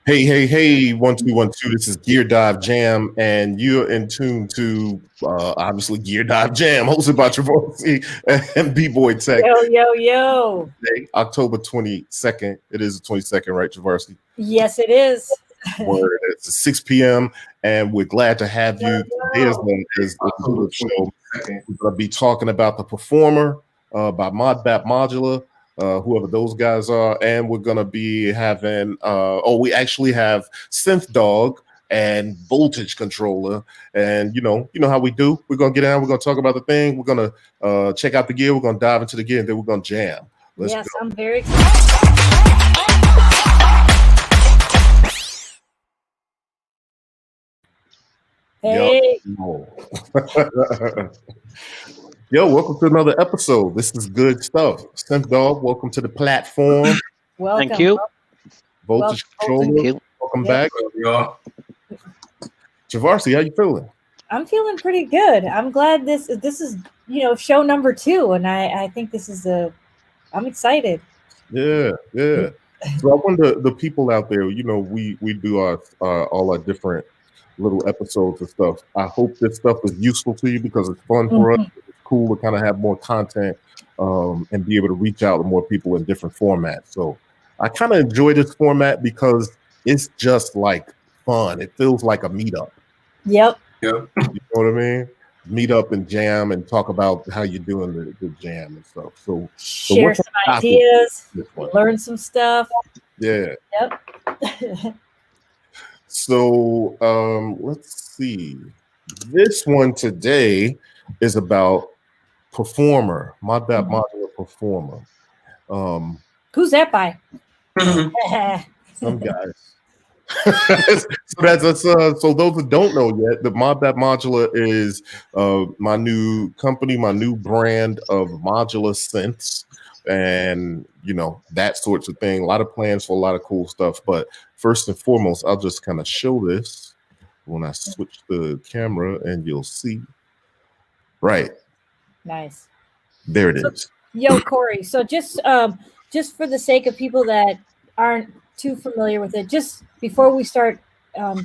Hey, hey, hey, 1212. This is Gear Dive Jam, and you're in tune to obviously Gear Dive Jam, hosted by Trovarsi and BboyTech. Yo, yo, yo. Today, October 22nd. It is the 22nd, right, Trovarsi? Yes, it is. Word. It's 6 p.m., and we're glad to have you. Today is October 22nd. We're going to be talking about The Per4mer by Modbap Modular. Whoever those guys are, and we're gonna be having we actually have Synth Dog and Voltage Controller, and you know how we do. We're gonna get down, we're gonna talk about the thing, we're gonna check out the gear, we're gonna dive into the gear, and then we're gonna jam. Let's go. I'm very excited. Hey. Yo, welcome to another episode. This is good stuff. Synth Dog, welcome to the platform. Welcome. Thank you. Voltage Controller, welcome back. Trovarsi, how you feeling? I'm feeling pretty good. I'm glad this is show number 2, and I think this is I'm excited. Yeah. So I wonder the people out there, we do all our different little episodes and stuff. I hope this stuff is useful to you because it's fun for us. It's cool to kind of have more content and be able to reach out to more people in different formats. So I kind of enjoy this format because it's just like fun. It feels like a meetup. Yep. You know what I mean? Meet up and jam and talk about how you're doing the jam and stuff. So share some ideas, learn some stuff. Yeah. Yep. So let's see. This one today is about Per4mer, Modbap Modular Per4mer. Who's that by? Some guys. So those who don't know yet, the Modbap Modular is my new company, my new brand of modular synths, and that sorts of thing. A lot of plans for a lot of cool stuff. But first and foremost, I'll just kind of show this when I switch the camera, and you'll see. Right. Nice. There it is. Yo, Corey. So just for the sake of people that aren't too familiar with it, just before we start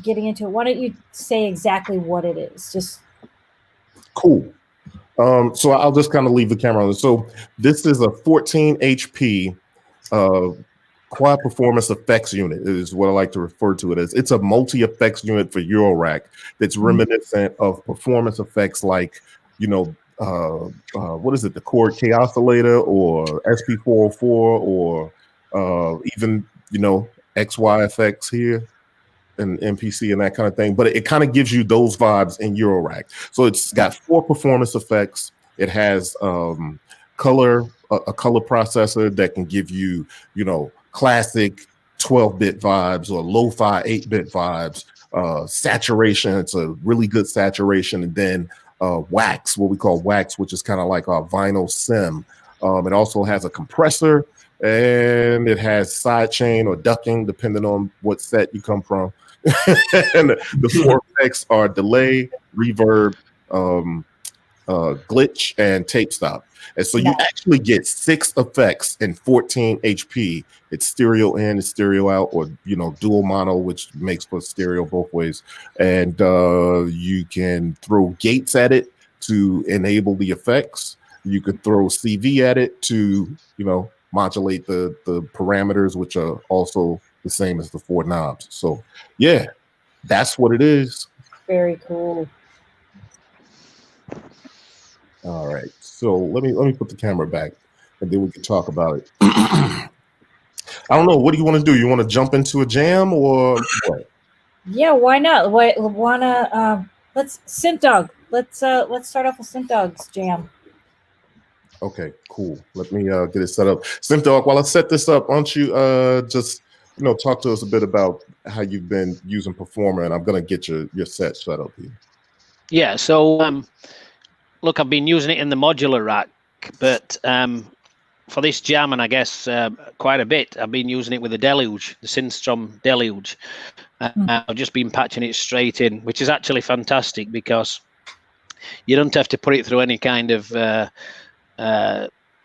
getting into it, why don't you say exactly what it is? Just cool. So I'll just kind of leave the camera on. So this is a 14 HP quad performance effects unit is what I like to refer to it as. It's a multi-effects unit for Eurorack that's reminiscent of performance effects like, what is it, the Chord K Oscillator or SP404 or even, XY effects here and MPC and that kind of thing. But it kind of gives you those vibes in Eurorack. So it's got 4 performance effects. It has a color processor that can give you, classic 12-bit vibes or lo-fi 8-bit vibes. Saturation, it's a really good saturation. And then wax, what we call wax, which is kind of like our vinyl sim. It also has a compressor, and it has sidechain or ducking, depending on what set you come from. And the 4 effects are delay, reverb, glitch, and tape stop. And so you actually get 6 effects in 14 HP. It's stereo in, it's stereo out, or dual mono, which makes for stereo both ways. And you can throw gates at it to enable the effects. You could throw CV at it to modulate the parameters, which are also the same as the 4 knobs. So yeah, that's what it is. Very cool. All right, so let me put the camera back, and then we can talk about it. I don't know. What do you want to do? You want to jump into a jam or what? Yeah, why not? Let's Synth Dog. Let's start off with Synth Dog's jam. Okay, cool. Let me get it set up. Synth Dog, while I set this up, why don't you just talk to us a bit about how you've been using Per4mer, and I'm gonna get your set set up here. Yeah. So look, I've been using it in the modular rack, but for this jam, and I guess quite a bit, I've been using it with the Deluge, the Synthstrom Deluge. I've just been patching it straight in, which is actually fantastic because you don't have to put it through any kind of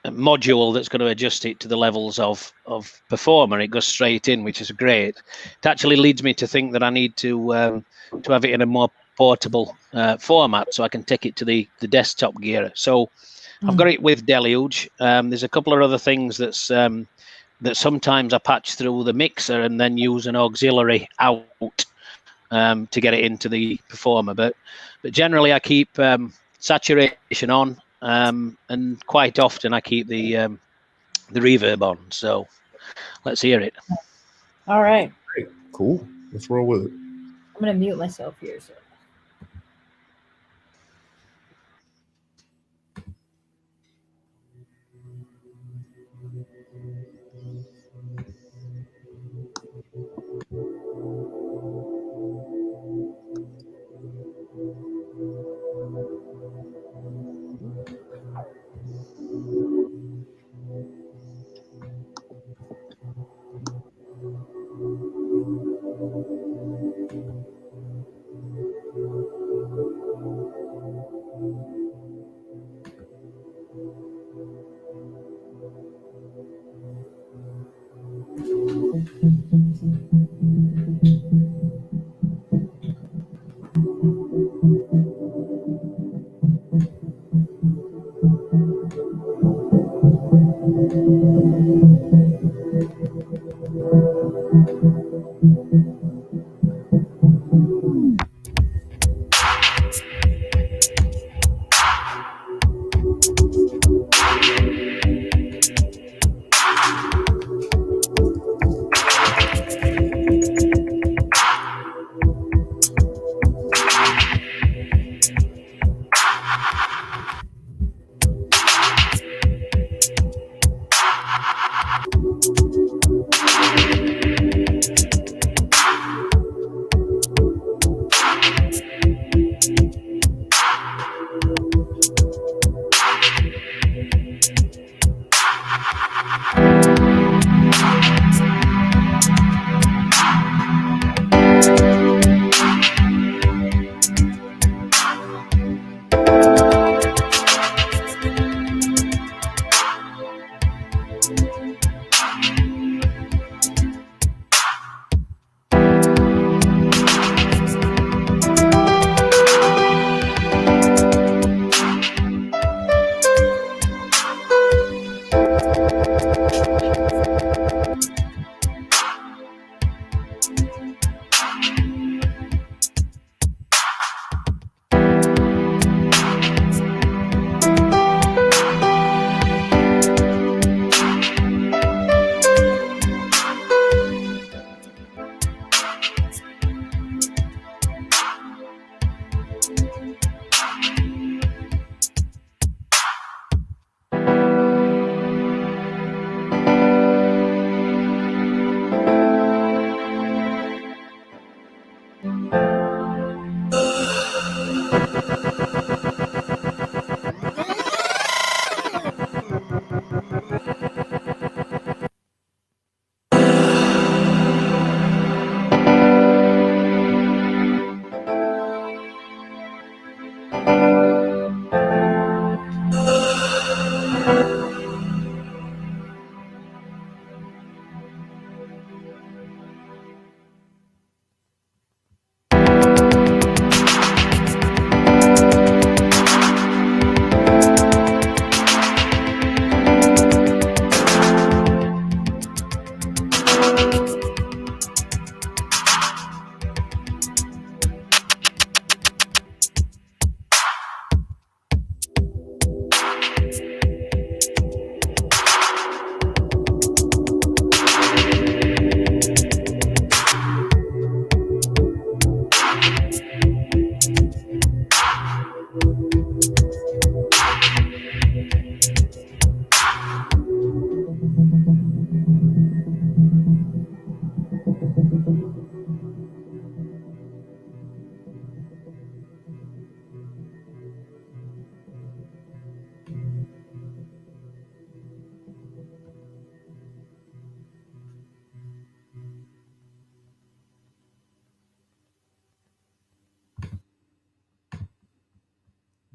module that's going to adjust it to the levels of Per4mer. It goes straight in, which is great. It actually leads me to think that I need to have it in a more portable format, so I can take it to the desktop gear. So I've got it with Deluge. There's a couple of other things that's that sometimes I patch through the mixer and then use an auxiliary out to get it into the Per4mer. But generally I keep saturation on, and quite often I keep the reverb on. So let's hear it. All right. Great. Cool. Let's roll with it. I'm going to mute myself here. So.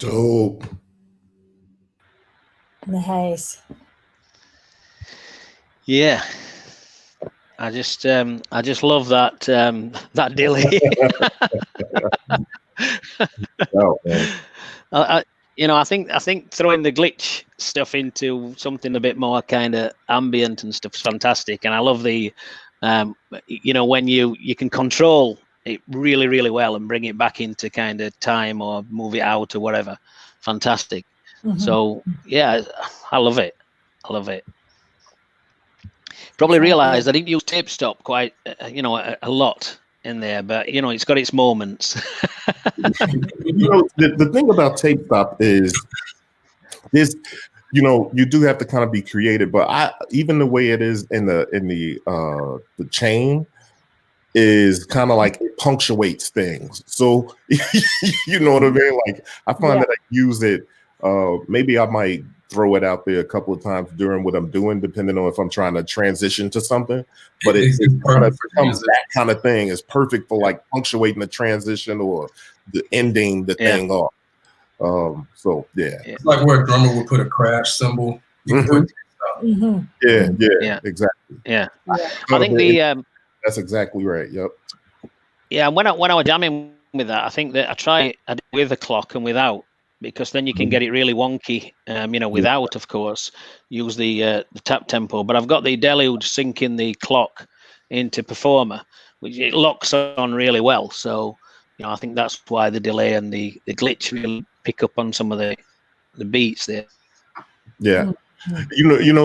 Dope. Nice. Yeah. I just love that that delay. Oh, man. I think throwing the glitch stuff into something a bit more kind of ambient and stuff is fantastic, and I love the, when you can control it really, really well and bring it back into kind of time or move it out or whatever. Fantastic. Mhm. So yeah, I love it. I love it. Probably realized I didn't use tape stop quite, a lot in there, but it's got its moments. The thing about tape stop is this, you do have to kind of be creative, but even the way it is in the chain is kind of like it punctuates things. So you know what I mean? Like I find that I use it. Maybe I might throw it out there a couple of times during what I'm doing, depending on if I'm trying to transition to something. But it kind of becomes that kind of thing. It's perfect for like punctuating the transition or the ending the thing off. So yeah, it's like where a drummer would put a crash symbol. You put yeah, exactly. Yeah, I think that's exactly right. Yep. Yeah, when I was jamming with that, I think that I did with a clock and without, because then you can get it really wonky. Without, of course, use the tap tempo. But I've got the Deluge syncing the clock into Per4mer, which it locks on really well. So, I think that's why the delay and the glitch really pick up on some of the beats there. Yeah.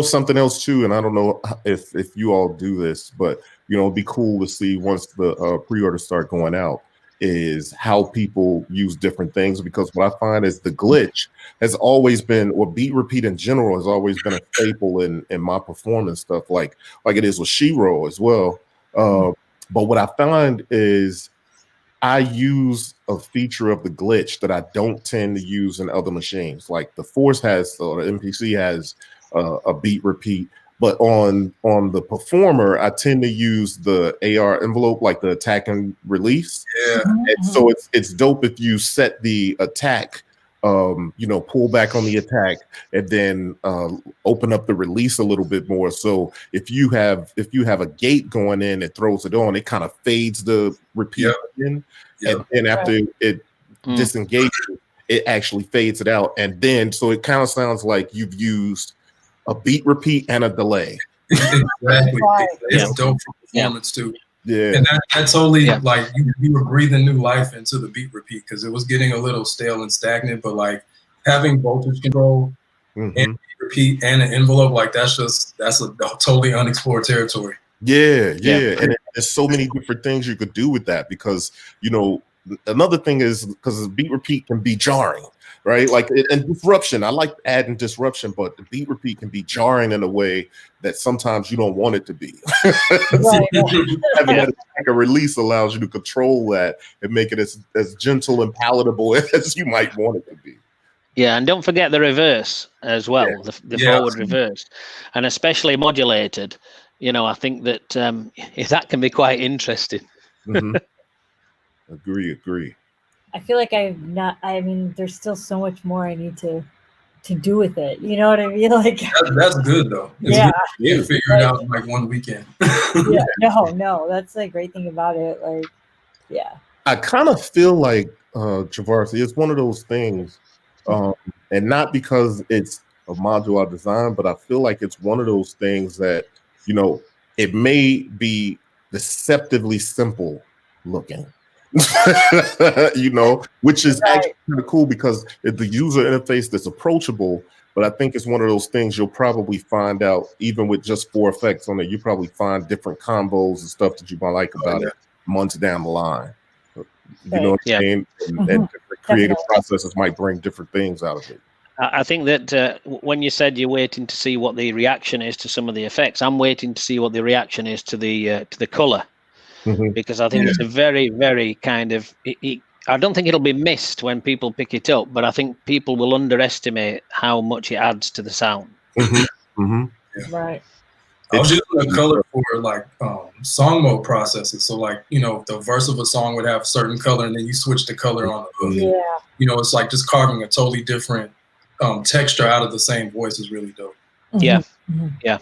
Something else too, and I don't know if you all do this, but it'd be cool to see once the pre-orders start going out is how people use different things, because what I find is the glitch has always been, or beat repeat in general has always been a staple in my performance stuff, like it is with Shiro as well. But what I find is I use a feature of the glitch that I don't tend to use in other machines. Like the Force has, or the MPC has a beat repeat, but on the Per4mer, I tend to use the AR envelope, like the attack and release. Yeah. And so it's dope if you set the attack, pull back on the attack and then open up the release a little bit more. So if you have a gate going in, it throws it on, it kind of fades the repeat in. And then after it disengages, it actually fades it out. And then, so it kind of sounds like you've used a beat repeat and a delay. Exactly. It's dope for performance too. Yeah. And that's only like you were breathing new life into the beat repeat, because it was getting a little stale and stagnant, but like having voltage control and beat repeat and an envelope, like that's a totally unexplored territory. Yeah. And there's so many different things you could do with that, because another thing is because beat repeat can be jarring, right? Like, and disruption. I like adding disruption, but the beat repeat can be jarring in a way that sometimes you don't want it to be. Having a release allows you to control that and make it as gentle and palatable as you might want it to be. Yeah, and don't forget the reverse as well, the forward reverse, and especially modulated. I think that that can be quite interesting. Agree. I feel like there's still so much more I need to do with it. You know what I mean? Like that's good though. It's good. You can figure it out in like one weekend. No, that's the great thing about it. Like, I kind of feel like Trovarsi, it's one of those things, and not because it's a modular design, but I feel like it's one of those things that it may be deceptively simple looking. Which is actually kind of cool, because it's the user interface that's approachable. But I think it's one of those things you'll probably find out, even with just 4 effects on it, you probably find different combos and stuff that you might like about it months down the line. You know what I mean? And different creative processes might bring different things out of it. I think that when you said you're waiting to see what the reaction is to some of the effects, I'm waiting to see what the reaction is to the color. Because I think it's a very, very kind of, I don't think it'll be missed when people pick it up, but I think people will underestimate how much it adds to the sound. Right. I was using a color for like song mode processes. So like, the verse of a song would have a certain color and then you switch the color on the hook. It's like just carving a totally different texture out of the same voice is really dope. Yeah. Mm-hmm. Yeah.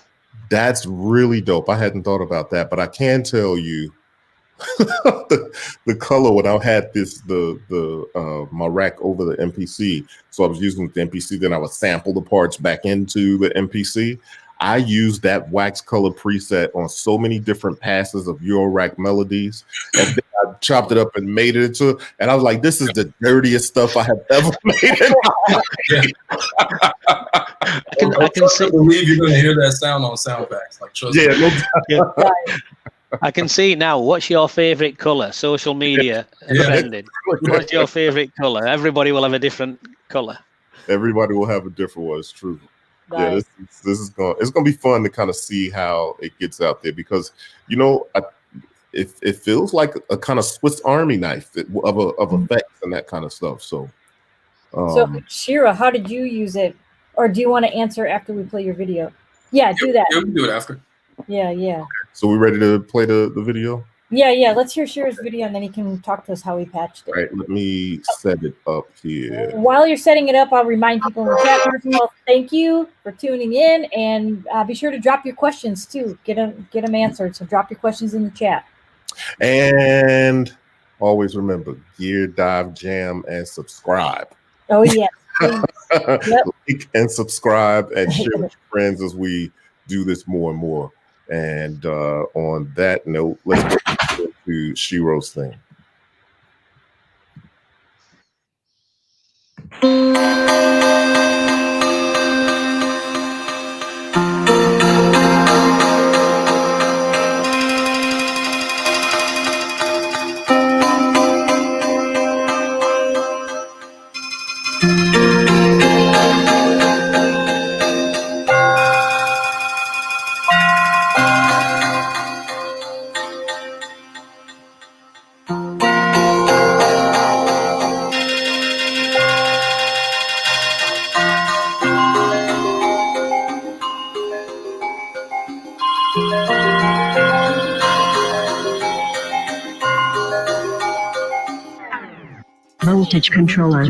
That's really dope. I hadn't thought about that, but I can tell you the color when I had my rack over the MPC. So I was using the MPC, then I would sample the parts back into the MPC. I used that wax color preset on so many different passes of Euro rack melodies. And then I chopped it up and made it into, and I was like, this is the dirtiest stuff I have ever made. I can see. I believe you're going to hear that sound on soundbacks. Like, trust me. I can see now. What's your favorite color? Social media trending. What's your favorite color? Everybody will have a different color. Everybody will have a different one. It's true. Yeah, this is it's gonna be fun to kind of see how it gets out there, because it feels like a kind of Swiss Army knife of effects and that kind of stuff. So, Shira, how did you use it, or do you want to answer after we play your video? Yeah, do that. Yeah, we can do it after. Yeah. So we ready to play the video? Yeah. Let's hear Shira's video, and then he can talk to us how he patched it. All right, let me set it up here. While you're setting it up, I'll remind people in the chat, first of all, thank you for tuning in, and be sure to drop your questions too. Get them answered. So drop your questions in the chat. And always remember, gear, dive, jam, and subscribe. Oh yes. Yep. Like and subscribe and share with your friends as we do this more and more. And on that note, let's go to Shiro's thing. Voltage controller.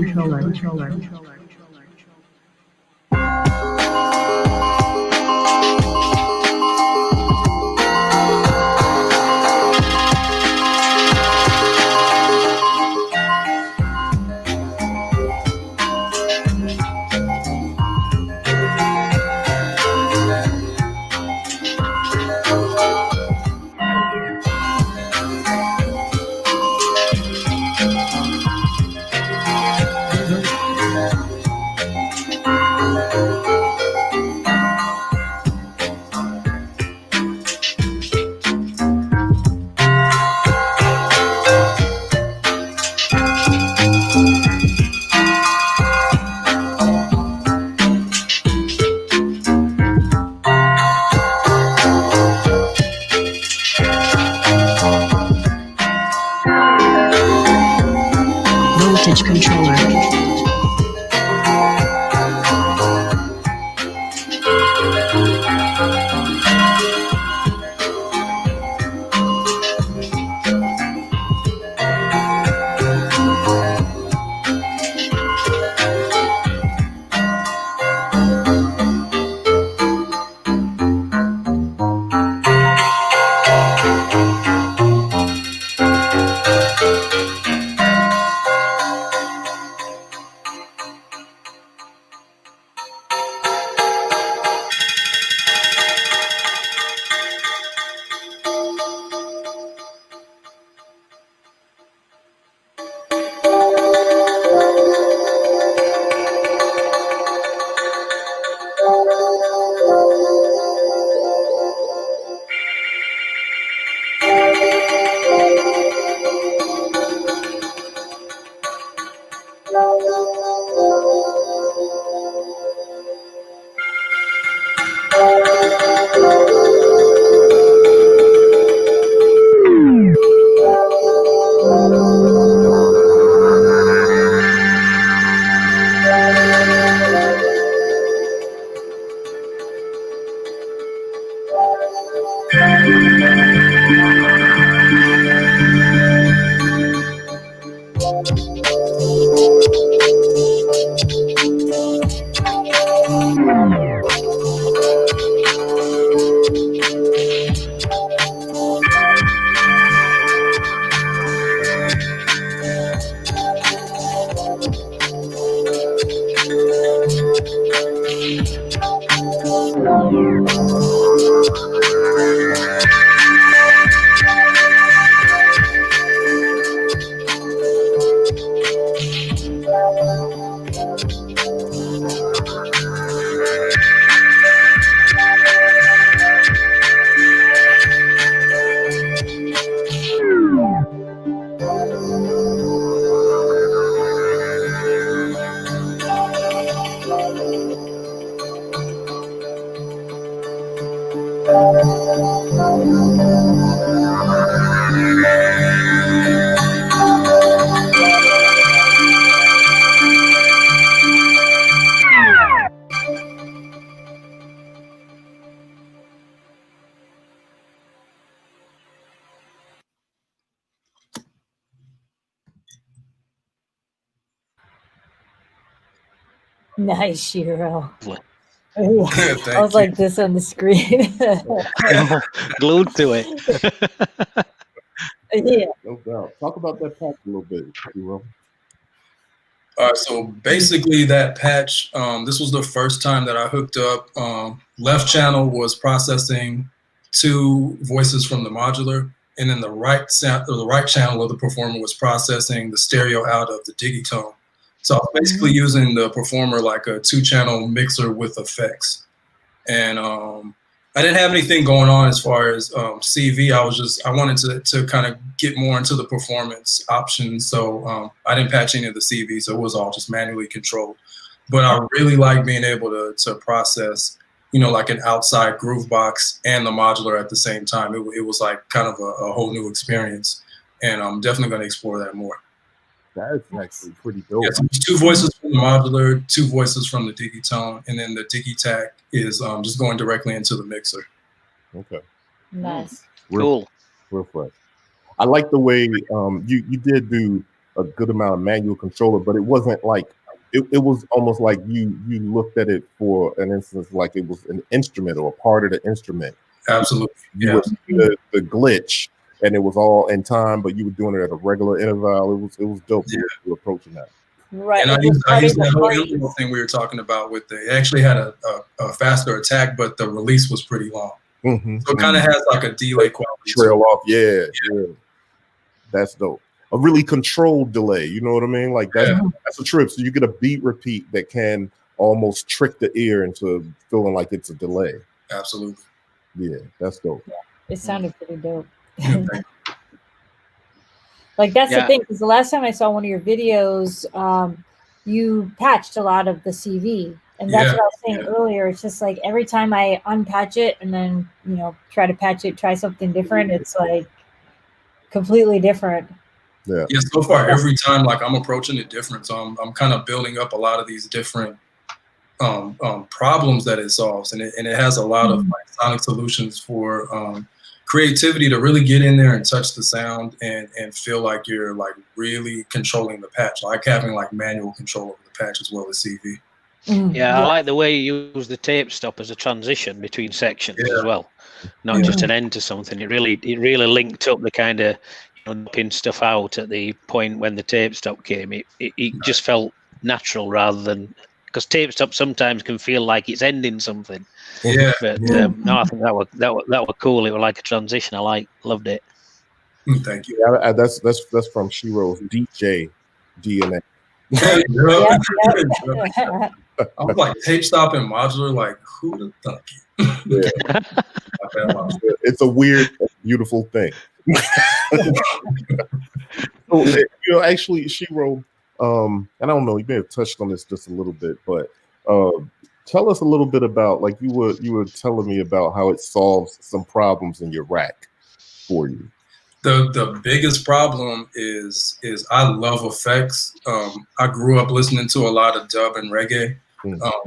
Nice, Shiro. Lovely. I Thank was you. like this on the screen. Glued to it. Yeah. No doubt. Talk about that patch a little bit, Zero. All right, so basically that patch, this was the first time that I hooked up. Left channel was processing 2 voices from the modular, and then the right channel of the performer was processing the stereo out of the digitone. So I was basically using the performer like a 2-channel mixer with effects. And I didn't have anything going on as far as CV. I wanted to kind of get more into the performance options. So I didn't patch any of the CV, so it was all just manually controlled. But I really like being able to process, like an outside groove box and the modular at the same time. It was like kind of a whole new experience. And I'm definitely going to explore that more. That's actually pretty dope. Yeah, so there's 2 voices from the modular, 2 voices from the digitone, and then the digitac is just going directly into the mixer. Okay. Nice. Cool. Real fresh. I like the way you did do a good amount of manual controller, but it wasn't like it was almost like you looked at it for an instance like it was an instrument or a part of the instrument. Absolutely. You were seeing the glitch, and it was all in time, but you were doing it at a regular interval. It was dope. Yeah. You were approaching that. Right. And I used that whole envelope thing we were talking about with it actually had a faster attack, but the release was pretty long. So it kind of has like a delay quality. Trail off, yeah. That's dope. A really controlled delay, you know what I mean? Like that's a trip. So you get a beat repeat that can almost trick the ear into feeling like it's a delay. Absolutely. Yeah, that's dope. Yeah, it sounded pretty dope. Like that's the thing, because the last time I saw one of your videos, you patched a lot of the CV, and that's what I was saying earlier. It's just like every time I unpatch it and then try to patch it, try something different, it's like completely different. Yeah. So far, every time like I'm approaching it different, so I'm kind of building up a lot of these different problems that it solves, and it has a lot of like sonic solutions for creativity to really get in there and touch the sound and feel like you're like really controlling the patch, like having like manual control over the patch as well as CV. I like the way you use the tape stop as a transition between sections as well, not just an end to something. It really linked up the kind of pin stuff out at the point when the tape stop came. It just felt natural rather than, because tape stop sometimes can feel like it's ending something. But no, I think that were cool. It was like a transition. I loved it. Thank you. Yeah, that's from Shiro's DJ DNA. I was like tape stop and modular, like who the fuck? It's a weird, beautiful thing. So, actually, Shiro, and I don't know, you may have touched on this just a little bit, but tell us a little bit about, like you were telling me about how it solves some problems in your rack for you. The biggest problem is I love effects. I grew up listening to a lot of dub and reggae.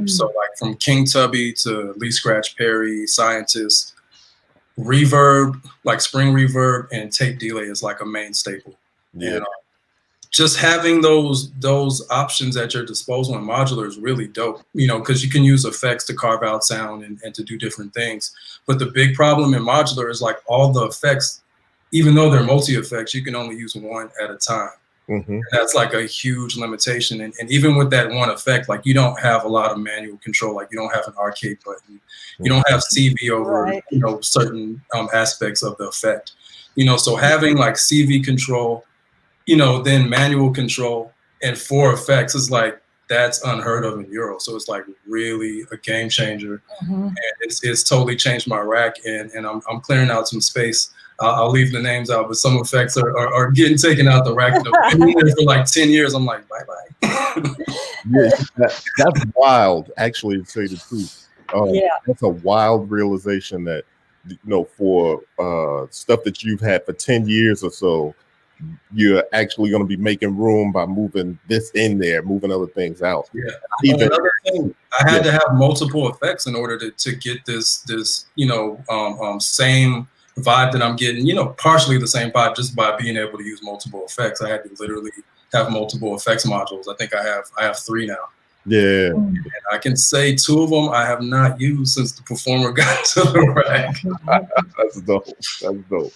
So like from King Tubby to Lee Scratch Perry, Scientist, reverb, like spring reverb and tape delay is like a main staple. Yeah. And, just having those options at your disposal in modular is really dope, because you can use effects to carve out sound and to do different things. But the big problem in modular is like all the effects, even though they're multi-effects, you can only use one at a time. That's like a huge limitation. And even with that one effect, like you don't have a lot of manual control. Like you don't have an arcade button. You don't have CV over, certain aspects of the effect. So having like CV control, then manual control and 4 effects is like, that's unheard of in Euro. So it's like really a game changer. And it's totally changed my rack, and I'm clearing out some space. I'll leave the names out, but some effects are getting taken out the rack. I've been there for like 10 years. I'm like, bye-bye. That's wild, actually, to say the truth. That's a wild realization that, for stuff that you've had for 10 years or so, you're actually going to be making room by moving this in there, moving other things out. Another thing, I had to have multiple effects in order to get this same vibe that I'm getting, partially the same vibe just by being able to use multiple effects. I had to literally have multiple effects modules. I think I have 3 now. Yeah. And I can say 2 of them I have not used since the Performer got to the rack. That's dope. That's dope.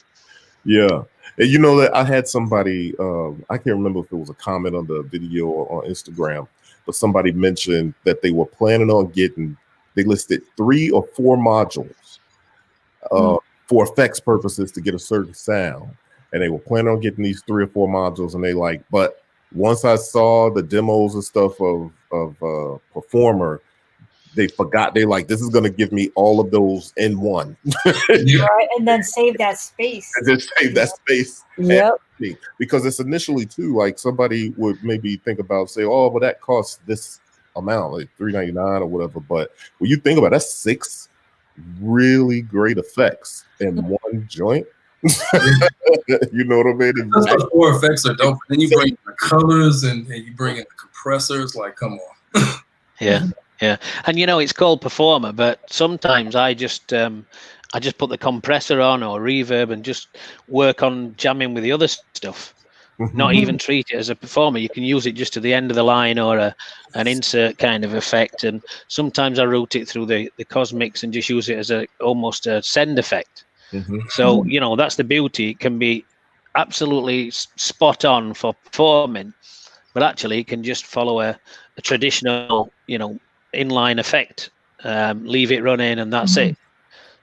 Yeah. And you know that I had somebody, I can't remember if it was a comment on the video or on Instagram, but somebody mentioned that they were planning on getting, they listed 3 or 4 modules for effects purposes to get a certain sound. And they were planning on getting these 3 or 4 modules, and they like, but once I saw the demos and stuff of Performer, they forgot. They like, this is going to give me all of those in one. Right, and then save that space. And just save that space. Yep. Because it's initially too, like somebody would maybe think about, say, oh, but that costs this amount, like $3.99 or whatever. But when you think about it, that's 6 really great effects in one joint. You know what I mean? Just the 4 effects are dope. Then you bring in the colors and you bring in the compressors. Like, come on. Yeah. And you know, it's called Performer, but sometimes I just put the compressor on or reverb and just work on jamming with the other stuff. Not even treat it as a performer. You can use it just to the end of the line or an insert kind of effect. And sometimes I route it through the Cosmics and just use it as almost a send effect. So, you know, that's the beauty. It can be absolutely spot on for performing, but actually it can just follow a traditional, you know, inline effect. Leave it running and that's it.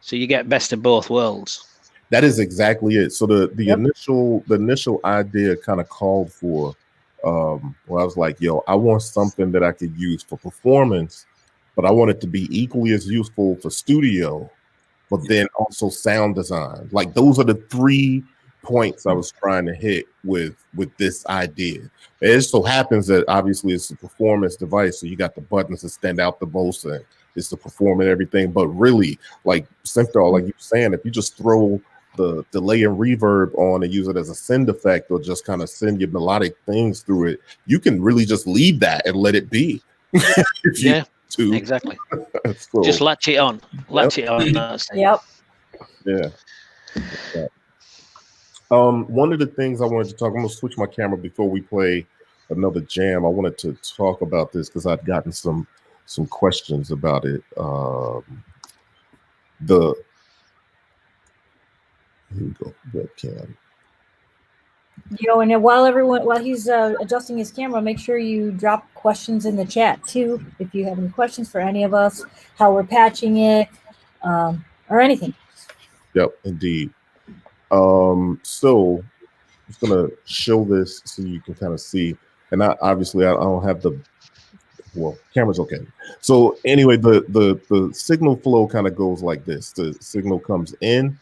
So you get best of both worlds. That is exactly it. So the initial idea kind of called for, well, I was like, yo, I want something that I could use for performance, but I want it to be equally as useful for studio, but then also sound design. Like those are the 3 points I was trying to hit with this idea. It just so happens that obviously it's a performance device, so you got the buttons that stand out the most, and it's to perform and everything. But really, like Synthol, like you were saying, if you just throw the delay and reverb on and use it as a send effect, or just kind of send your melodic things through it, you can really just leave that and let it be. Yeah, exactly. So, just latch it on. Latch it on. Yep. Yeah. One of the things I wanted to talk, I'm gonna switch my camera before we play another jam. I wanted to talk about this because I've gotten some questions about it. Here we go, webcam. Yo, and while he's adjusting his camera, make sure you drop questions in the chat too. If you have any questions for any of us, how we're patching it, or anything. Yep, indeed. So I'm just gonna show this so you can kind of see. And obviously I don't have the, well, camera's okay. So anyway, the signal flow kind of goes like this. The signal comes in,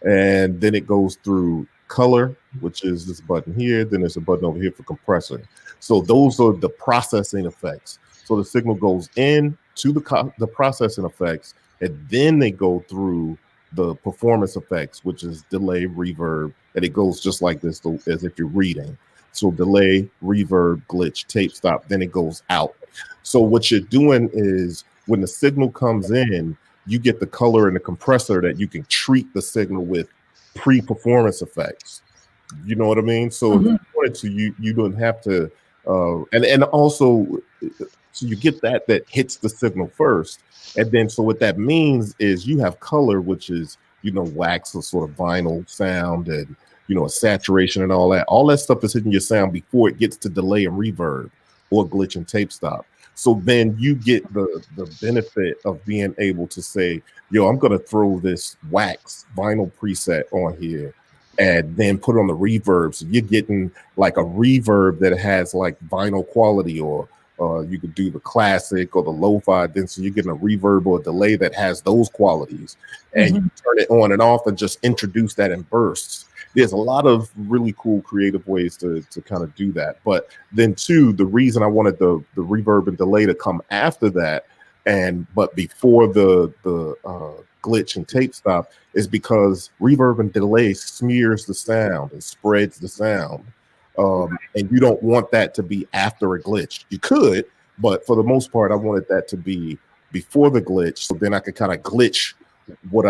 and then it goes through color, which is this button here. Then there's a button over here for compressor. So those are the processing effects. So the signal goes in to the processing effects, and then they go through the performance effects, which is delay, reverb, and it goes just like this, as if you're reading. So delay, reverb, glitch, tape stop, then it goes out. So what you're doing is when the signal comes in, you get the color and the compressor that you can treat the signal with pre-performance effects. You know what I mean? So if you wanted to, you don't have to, and also, so you get that hits the signal first. And then, so what that means is you have color, which is, you know, wax, a sort of vinyl sound, and, you know, a saturation and all that. All that stuff is hitting your sound before it gets to delay and reverb or glitch and tape stop. So then you get the benefit of being able to say, yo, I'm going to throw this wax vinyl preset on here and then put on the reverb. So you're getting like a reverb that has like vinyl quality, or you could do the classic or the lo-fi. Then so you're getting a reverb or a delay that has those qualities, and you turn it on and off and just introduce that in bursts. There's a lot of really cool creative ways to kind of do that. But then too, the reason I wanted the reverb and delay to come after that, but before the glitch and tape stop, is because reverb and delay smears the sound and spreads the sound. And you don't want that to be after a glitch. You could, but for the most part, I wanted that to be before the glitch, so then I could kind of glitch what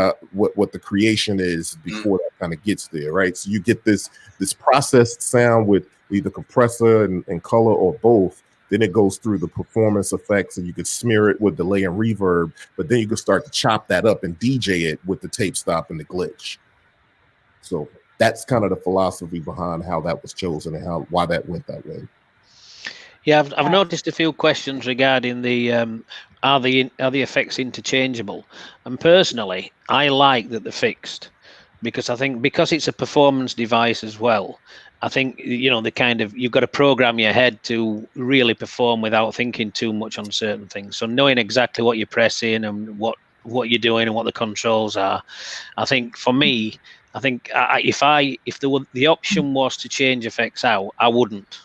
the creation is before that kind of gets there, right? So you get this processed sound with either compressor and color or both, then it goes through the performance effects, and you could smear it with delay and reverb, but then you can start to chop that up and DJ it with the tape stop and the glitch. So that's kind of the philosophy behind how that was chosen and why that went that way. Yeah, I've noticed a few questions regarding the are the effects interchangeable, and personally, I like that they're fixed, because I think because it's a performance device as well. I think, you know, the kind of, you've got to program your head to really perform without thinking too much on certain things. So knowing exactly what you're pressing and what you're doing and what the controls are, I think for me, I think if the option was to change effects out, I wouldn't.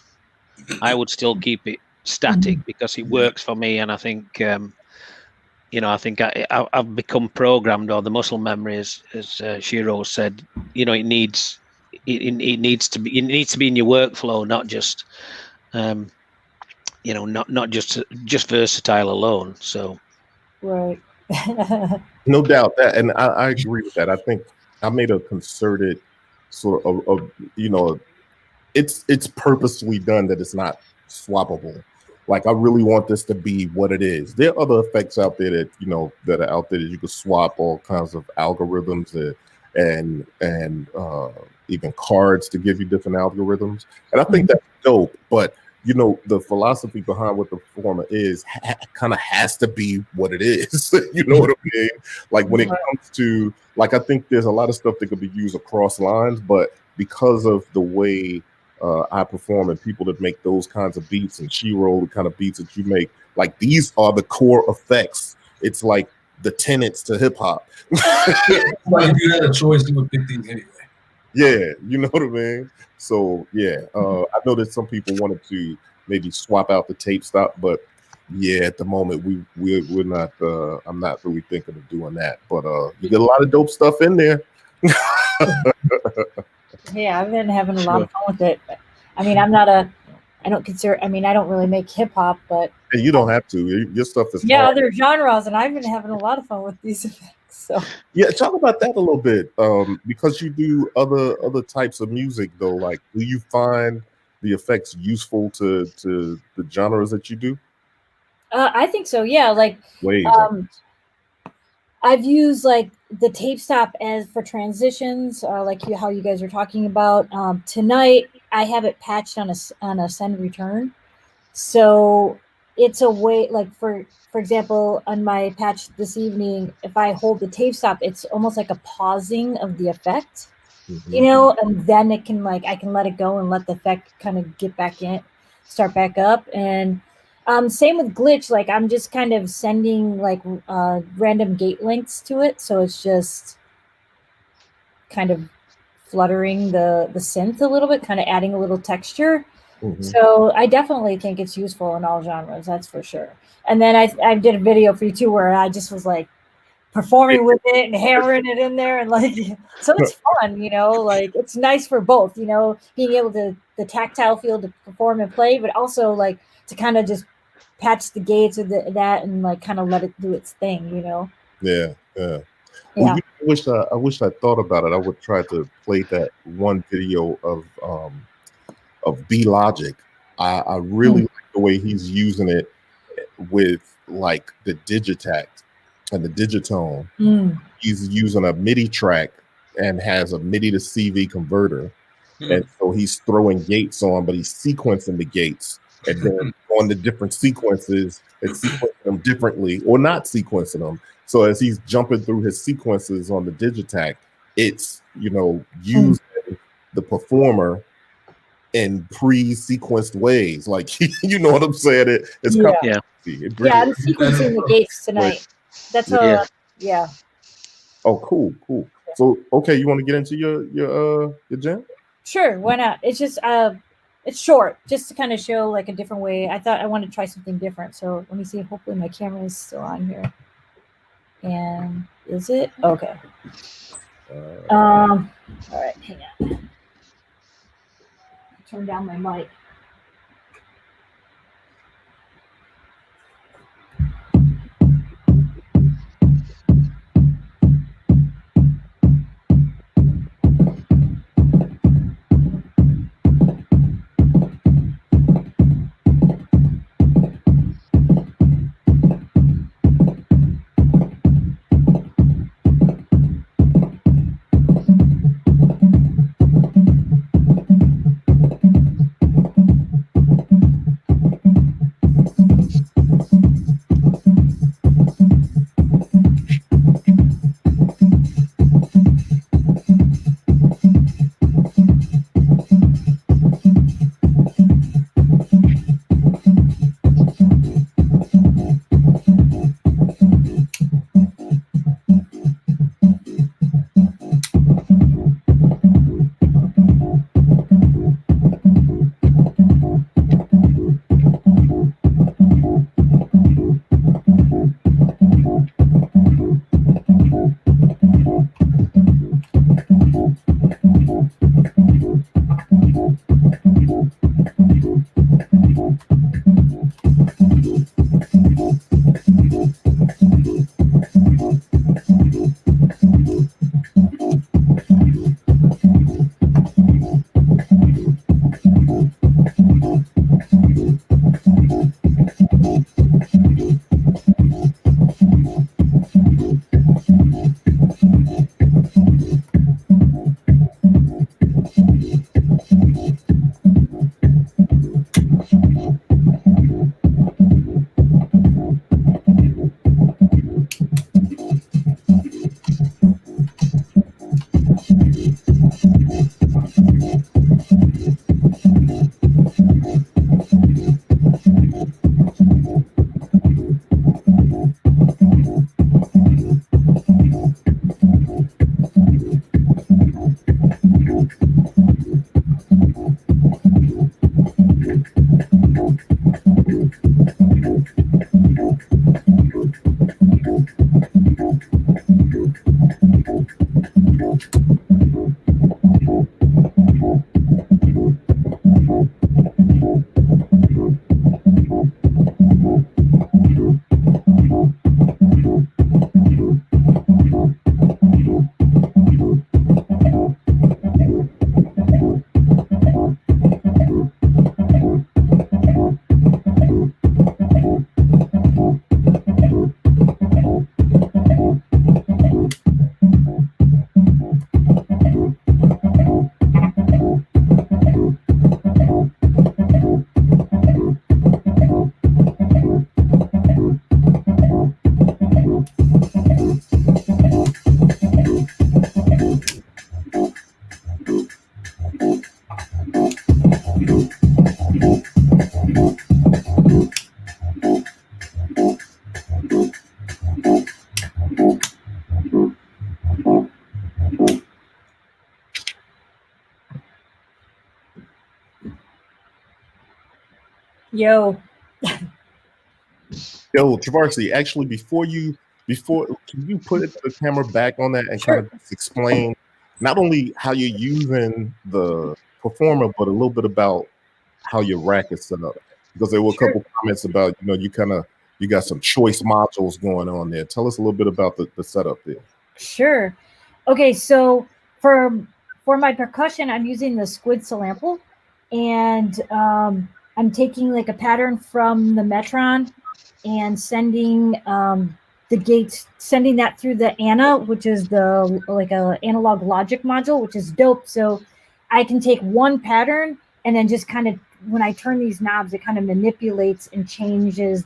I would still keep it static because it works for me, and I think you know, I think I've become programmed, or the muscle memory, as Shiro said. You know, it needs to be in your workflow, not just you know, not just versatile alone. So Right. No doubt that, and I agree with that. I think I made a concerted sort of you know, it's purposely done that it's not swappable. Like, I really want this to be what it is. There are other effects out there that, you know, that are out there that you can swap all kinds of algorithms and even cards to give you different algorithms. And I think that's dope. But, you know, the philosophy behind what the performer is kind of has to be what it is. You know what I mean? Like, when it comes to, like, I think there's a lot of stuff that could be used across lines, but because of the way I perform and people that make those kinds of beats and Shiro, the kind of beats that you make, like, these are the core effects. It's like the tenets to hip hop. Like, if you had a choice, you would pick these anyway. Yeah, you know what I mean? So yeah, I know that some people wanted to maybe swap out the tape stop, but yeah, at the moment we're not. I'm not really thinking of doing that. But you get a lot of dope stuff in there. Yeah, I've been having a lot of fun with it. I mean, I don't really make hip hop, but and you don't have to. Your stuff is hard. Other genres, and I've been having a lot of fun with these effects. So yeah, talk about that a little bit. Because you do other types of music, though. Like, do you find the effects useful to the genres that you do? I think so. Yeah, like I've used like the tape stop for transitions, like how you guys are talking about. Tonight, I have it patched on a send return, so it's a way, like for example, on my patch this evening, if I hold the tape stop, it's almost like a pausing of the effect, you know, and then it can, like, I can let it go and let the effect kind of get back in, start back up. And same with glitch, like I'm just kind of sending like random gate lengths to it, so it's just kind of fluttering the synth a little bit, kind of adding a little texture. So I definitely think it's useful in all genres, that's for sure. And then I did a video for you too where I just was like performing with it and hammering it in there, and like, so it's fun, you know, like it's nice for both, you know, being able to, the tactile feel to perform and play, but also like to kind of just patch the gates or that and like kind of let it do its thing, you know. Yeah. Well, I wish I thought about it. I would try to play that one video of B-Logic. I really like the way he's using it with like the Digitact and the Digitone. He's using a MIDI track and has a MIDI to CV converter. And so he's throwing gates on, but he's sequencing the gates and then on the different sequences and sequencing them differently or not sequencing them. So as he's jumping through his sequences on the Digitact, it's, you know, using the performer in pre-sequenced ways. Like, you know what I'm saying? It's kind of I'm sequencing the gates tonight. That's how Oh, cool. So okay, you want to get into your jam? Sure, why not? It's just it's short, just to kind of show like a different way. I thought I wanted to try something different. So let me see. Hopefully my camera is still on here. And is it? Okay. All right, hang on. Turn down my mic. Yo. Yo, Trovarsi, actually, before can you put the camera back on that and Sure. kind of just explain not only how you're using the performer, but a little bit about how your rack is set up? Because there were a couple comments about, you got some choice modules going on there. Tell us a little bit about the setup there. Sure. Okay, so for my percussion, I'm using the squid sample, and I'm taking like a pattern from the Metron and sending the gates, sending that through the ANA, which is like a analog logic module, which is dope. So I can take one pattern and then just kind of, when I turn these knobs, it kind of manipulates and changes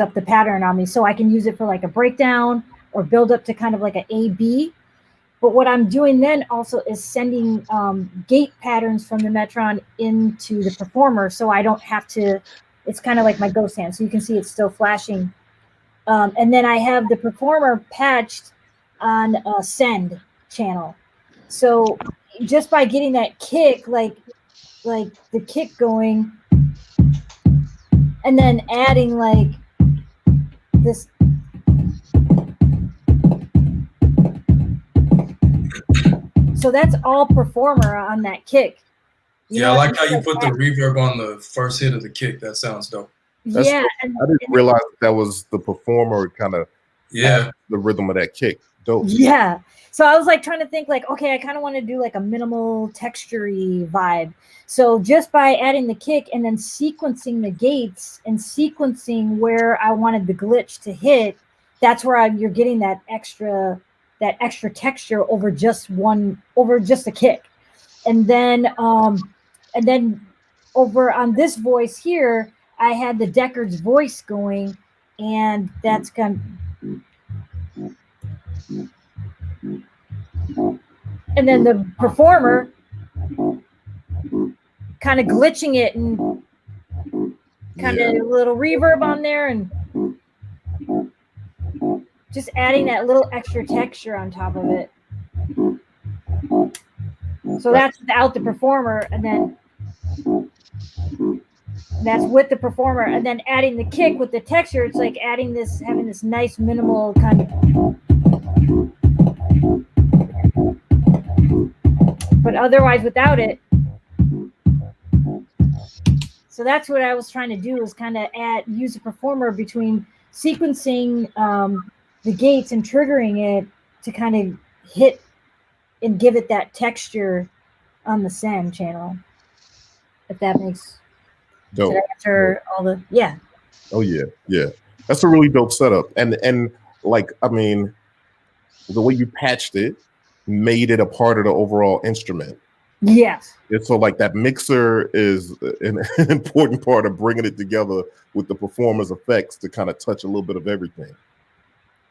up the pattern on me. So I can use it for like a breakdown or build up to kind of like an A-B. But what I'm doing then also is sending gate patterns from the Metron into the performer, so I don't have to, it's kind of like my ghost hand. So you can see it's still flashing. And then I have the performer patched on a send channel. So just by getting that kick, like the kick going, and then adding like this. So that's all performer on that kick. I like how you put the reverb on the first hit of the kick. That sounds dope. Yeah. I didn't realize that was the performer kind of the rhythm of that kick. Dope. Yeah. So I was like trying to think like, okay, I kind of want to do like a minimal texture-y vibe. So just by adding the kick and then sequencing the gates and sequencing where I wanted the glitch to hit, that's where you're getting that extra texture over just a kick. And then over on this voice here, I had the Deckard's voice going, and that's kind of, and then the performer kind of glitching it and kind of a little reverb on there and just adding that little extra texture on top of it. So that's without the performer, and then that's with the performer, and then adding the kick with the texture. It's like having this nice minimal kind of, but otherwise without it. So that's what I was trying to do, is kind of use a performer between sequencing the gates and triggering it to kind of hit and give it that texture on the send channel. If that makes dope. Answer all the Oh yeah. That's a really dope setup. And like, I mean, the way you patched it made it a part of the overall instrument. Yes. It's so like that mixer is an important part of bringing it together with the performer's effects to kind of touch a little bit of everything.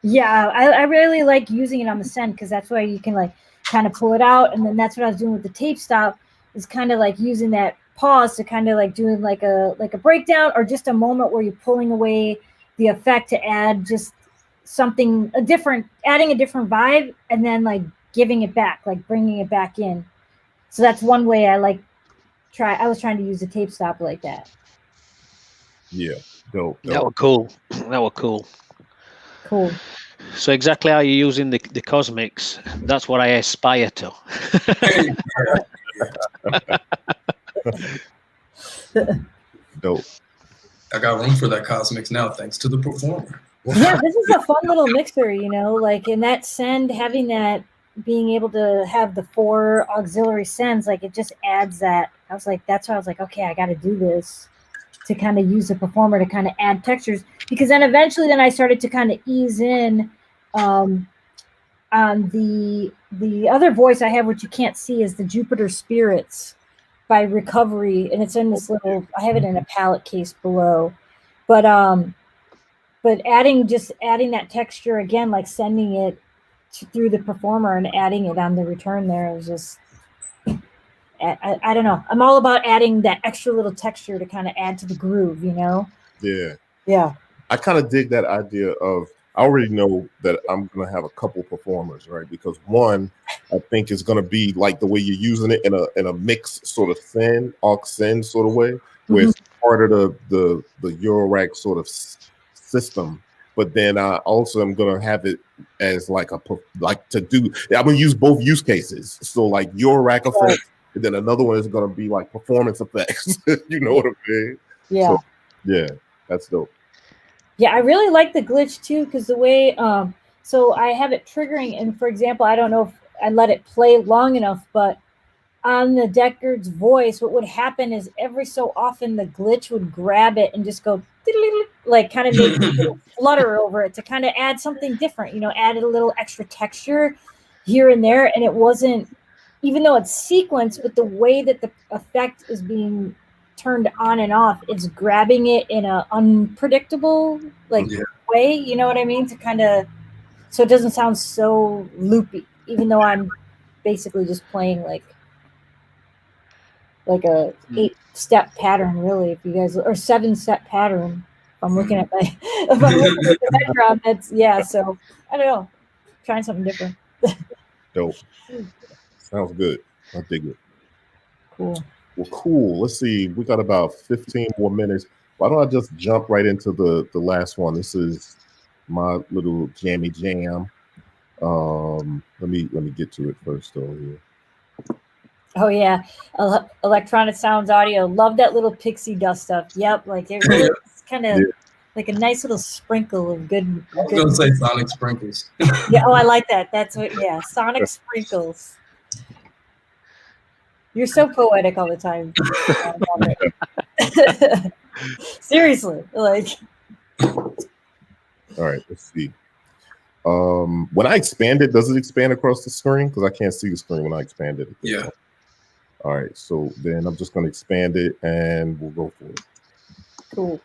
Yeah, I really like using it on the send, because that's why you can like kind of pull it out, and then that's what I was doing with the tape stop, is kind of like using that pause to kind of like doing like a breakdown, or just a moment where you're pulling away the effect to add just something adding a different vibe, and then like giving it back, like bringing it back in. So that's one way I was trying to use the tape stop like that. Yeah, dope. That was cool. That was cool. Cool. So exactly how you're using the cosmics, that's what I aspire to. Dope. I got room for that cosmics now, thanks to the performer. Yeah, this is a fun little mixer, like in that send, having that, being able to have the 4 auxiliary sends, like it just adds that. That's why I was like, okay, I got to do this to kind of use the performer to kind of add textures, because then eventually I started to kind of ease in on the other voice I have, which you can't see, is the Jupiter Spirits by Recovery, and it's in this little, I have it in a palette case below, but adding that texture again, like sending it through the performer and adding it on the return there, is just, I don't know. I'm all about adding that extra little texture to kind of add to the groove, Yeah. I kind of dig that idea of, I already know that I'm going to have a couple performers, right? Because one, I think is going to be like the way you're using it in a mixed sort of aux send sort of way. where it's part of the Eurorack sort of system. But then I also am gonna have it as like I'm gonna use both use cases. So like Eurorack effects, and then another one is gonna be like performance effects. You know what I mean? Yeah. So, yeah, that's dope. Yeah, I really like the glitch too, because the way so I have it triggering, and for example, I don't know if I let it play long enough, but on the Deckard's voice, what would happen is every so often the glitch would grab it and just go like kind of make a little flutter over it to kind of add something different, you know, added a little extra texture here and there. And it wasn't, even though it's sequenced, but the way that the effect is being turned on and off, it's grabbing it in a unpredictable way, you know what I mean? To kind of, so it doesn't sound so loopy, even though I'm basically just playing like a 8-step pattern, really, if you guys, or 7-step pattern. If I'm looking at my, if I'm looking at the background, that's, yeah, so I don't know, trying something different. Dope. Sounds good. I dig it. Cool. Well, cool. Let's see. We got about 15 more minutes. Why don't I just jump right into the last one? This is my little jammy jam. Let me get to it first though here. Oh yeah, electronic sounds audio. Love that little pixie dust stuff. Yep, like it really is kind of like a nice little sprinkle of good. I was gonna say sonic sprinkles. Yeah. Oh, I like that. That's what. Yeah, sonic sprinkles. You're so poetic all the time. Seriously, like. All right, let's see. When I expand it, does it expand across the screen? Because I can't see the screen when I expand it. Yeah. All right, so then I'm just going to expand it and we'll go for it. Cool.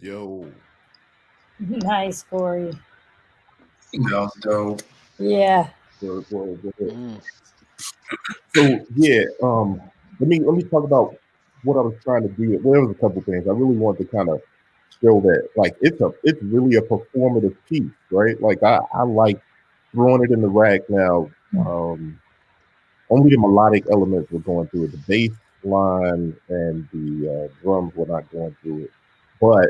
Yo. Nice, Corey. That was dope. Yeah. So yeah, let me talk about what I was trying to do. Well, there was a couple things I really wanted to kind of show that, like, it's really a performative piece, right? Like I like throwing it in the rack now. Only the melodic elements were going through it. The bass line and the drums were not going through it, but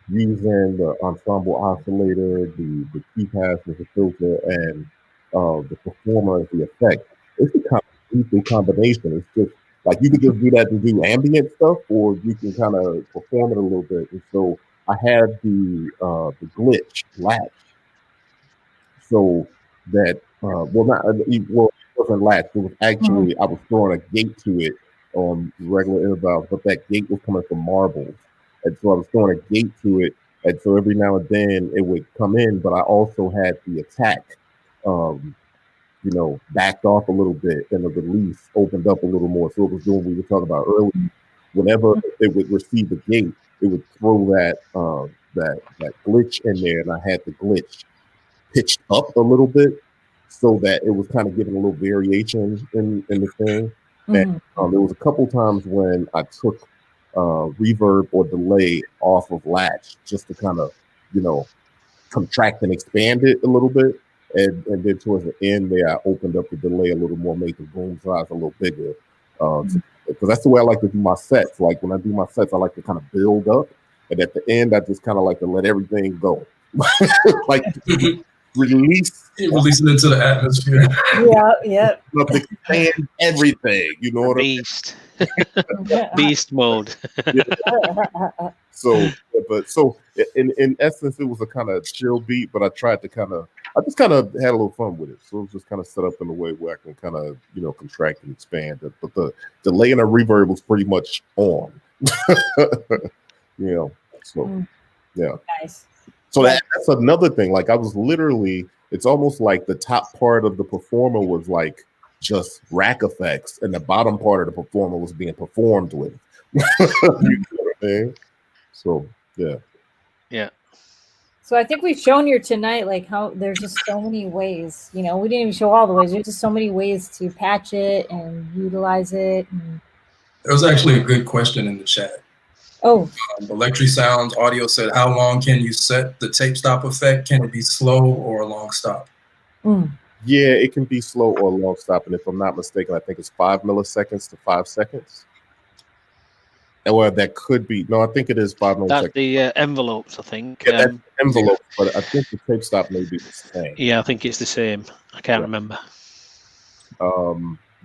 using the ensemble oscillator, the key pass with the filter, and the performer as the effect. It's a kind of lethal combination. It's just like you could just do that to do ambient stuff, or you can kind of perform it a little bit. And so I had the glitch latch, so that it wasn't latch. It was actually I was throwing a gate to it on regular intervals, but that gate was coming from marbles. And so I was throwing a gate to it. And so every now and then it would come in, but I also had the attack, backed off a little bit and the release opened up a little more. So it was doing what we were talking about earlier. Whenever it would receive the gate, it would throw that glitch in there, and I had the glitch pitched up a little bit so that it was kind of giving a little variation in the thing. And there was a couple times when I took reverb or delay off of latch just to kind of, contract and expand it a little bit. And then towards the end there, I opened up the delay a little more, made the boom size a little bigger. Because that's the way I like to do my sets. Like when I do my sets, I like to kind of build up. And at the end, I just kind of like to let everything go. Like release it into the atmosphere. Yeah. Expand everything. You know what I mean? Beast mode. So in essence, it was a kind of chill beat, but I just kind of had a little fun with it. So it was just kind of set up in a way where I can kind of, contract and expand it. But the delay and the reverb was pretty much on. So yeah. Nice. So that's another thing. Like I was literally, it's almost like the top part of the performer was like just rack effects, and the bottom part of the performer was being performed with. You know what I mean? So yeah. So I think we've shown you tonight, like how there's just so many ways. We didn't even show all the ways. There's just so many ways to patch it and utilize it. There was actually a good question in the chat. Oh. Electric Sounds Audio said, how long can you set the tape stop effect? Can it be slow or a long stop? Yeah, it can be slow or a long stop. And if I'm not mistaken, I think it's 5 milliseconds to 5 seconds. Or that could be, no, I think it is 5 milliseconds. That's the envelopes, I think. Yeah, that's envelopes, but I think the tape stop may be the same. Yeah, I think it's the same. I can't remember.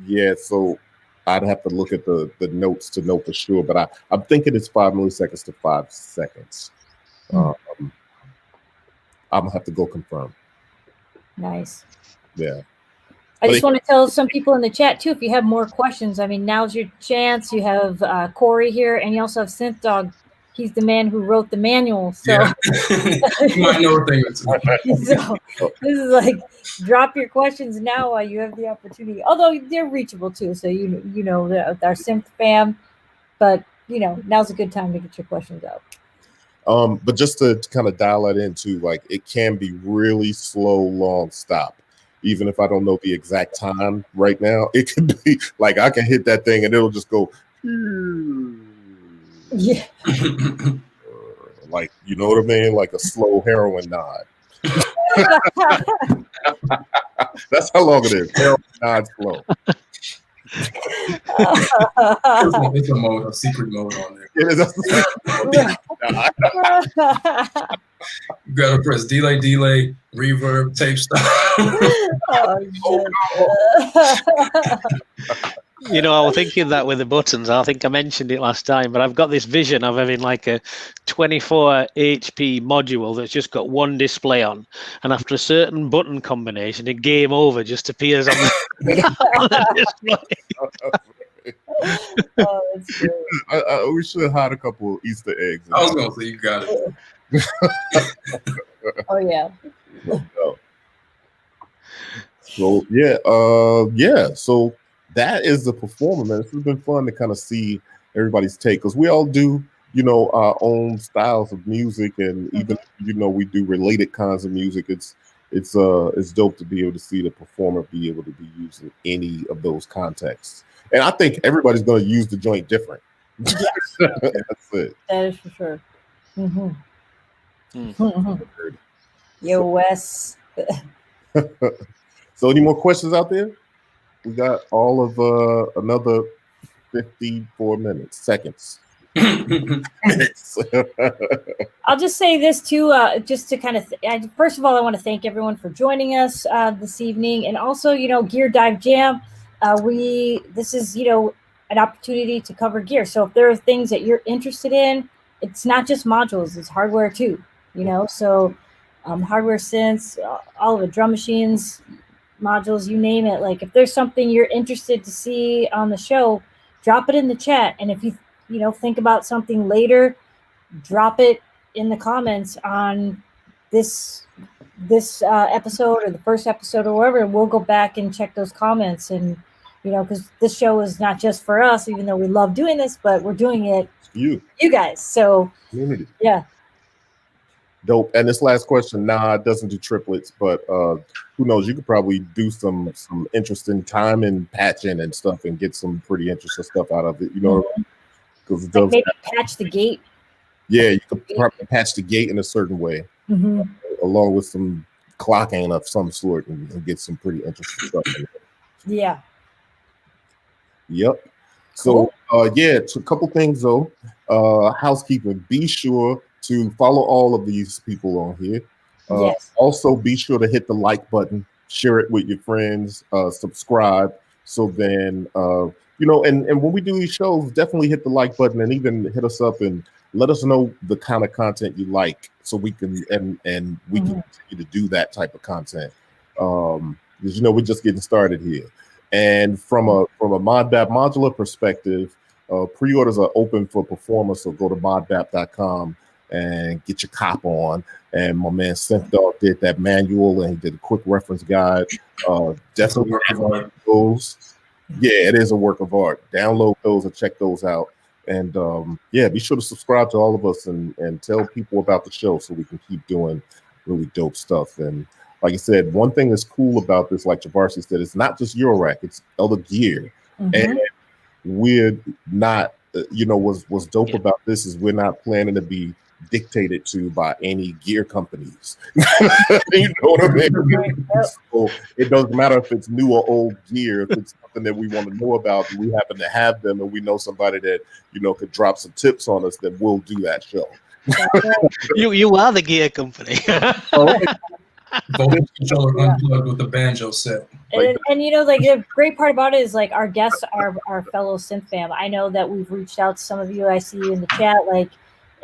Yeah, so I'd have to look at the notes to know for sure, but I'm thinking it's 5 milliseconds to 5 seconds. I'm gonna have to go confirm. Nice. Yeah. I just want to tell some people in the chat too, if you have more questions, I mean, now's your chance. You have Corey here, and you also have Synth Dog. He's the man who wrote the manual. So you might know things. So this is like, drop your questions now while you have the opportunity. Although they're reachable too, so you know our Synth fam. But now's a good time to get your questions out. But just to kind of dial that into, like, it can be really slow, long stop. even if I don't know the exact time right now. It could be like I can hit that thing and it'll just go. Yeah. Like, you know what I mean? Like a slow heroin nod. That's how long it is. Heroin nod slow. It's a mode, a secret mode on there. It is a secret mode. You gotta press delay, reverb, tape stop. You know, I was thinking that with the buttons. I think I mentioned it last time, but I've got this vision of having like a 24 HP module that's just got one display on, and after a certain button combination, a game over just appears on the display. Oh, that's great. We should hide a couple Easter eggs. I was gonna say you got it. Oh yeah. So yeah. So that is the performer, man. It's been fun to kind of see everybody's take, because we all do, you know, our own styles of music, and even you know we do related kinds of music. It's dope to be able to see the performer be able to be used in any of those contexts. And I think everybody's going to use the joint different. Yes. That's it. That is for sure. Yo, Wes. So any more questions out there? We got all of another 54 seconds. Minutes. I'll just say this too, just to kind of, first of all, I want to thank everyone for joining us this evening, and also, you know, Gear Dive Jam. This is, you know, an opportunity to cover gear. So if there are things that you're interested in, it's not just modules, it's hardware too, you know. So hardware synths, all of the drum machines, modules, you name it. Like if there's something you're interested to see on the show, drop it in the chat. And if you know, think about something later, drop it in the comments on this episode or the first episode or whatever, and we'll go back and check those comments. And you know, because this show is not just for us, even though we love doing this, but we're doing it you guys. So community. Yeah. Dope. And this last question, it doesn't do triplets, but who knows? You could probably do some interesting time and patching and stuff and get some pretty interesting stuff out of it. You know, because it does maybe patch the gate. Yeah, you could probably patch the gate in a certain way, along with some clocking of some sort, and get some pretty interesting stuff in there. Yeah. Yep. So it's a couple things though. Housekeeping. Be sure to follow all of these people on here. Yes. Also, be sure to hit the like button, share it with your friends, subscribe. So then, you know, and when we do these shows, definitely hit the like button, and even hit us up and let us know the kind of content you like, so we can and we can continue to do that type of content. Because you know we're just getting started here. And from a Modbap Modular perspective, pre-orders are open for performers, so go to modbap.com and get your cop on. And my man Synth Dog did that manual, and he did a quick reference guide. Definitely those. Yeah, it is a work of art. Download those and check those out. And be sure to subscribe to all of us and tell people about the show, so we can keep doing really dope stuff. And like I said, one thing that's cool about this, like Trovarsi said, it's not just Eurorack, it's other gear. And we're not, you know, what's dope about this is we're not planning to be dictated to by any gear companies. You know what I mean? So it doesn't matter if it's new or old gear. If it's something that we want to know about and we happen to have them, and we know somebody that, you know, could drop some tips on us, then we'll do that show. You are the gear company. Voltage controller unplugged with the banjo set. And you know, like the great part about it is like our guests are our fellow synth fam. I know that we've reached out to some of you. I see in the chat, like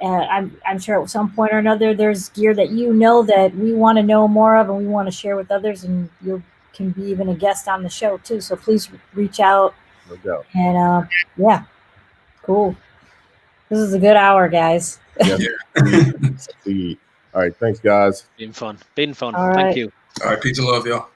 I'm sure at some point or another there's gear that you know that we want to know more of and we want to share with others, and you can be even a guest on the show too. So please reach out. No doubt. And yeah, cool. This is a good hour, guys. All right, thanks guys. Been fun. All right. Thank you. All right, peace and love, y'all.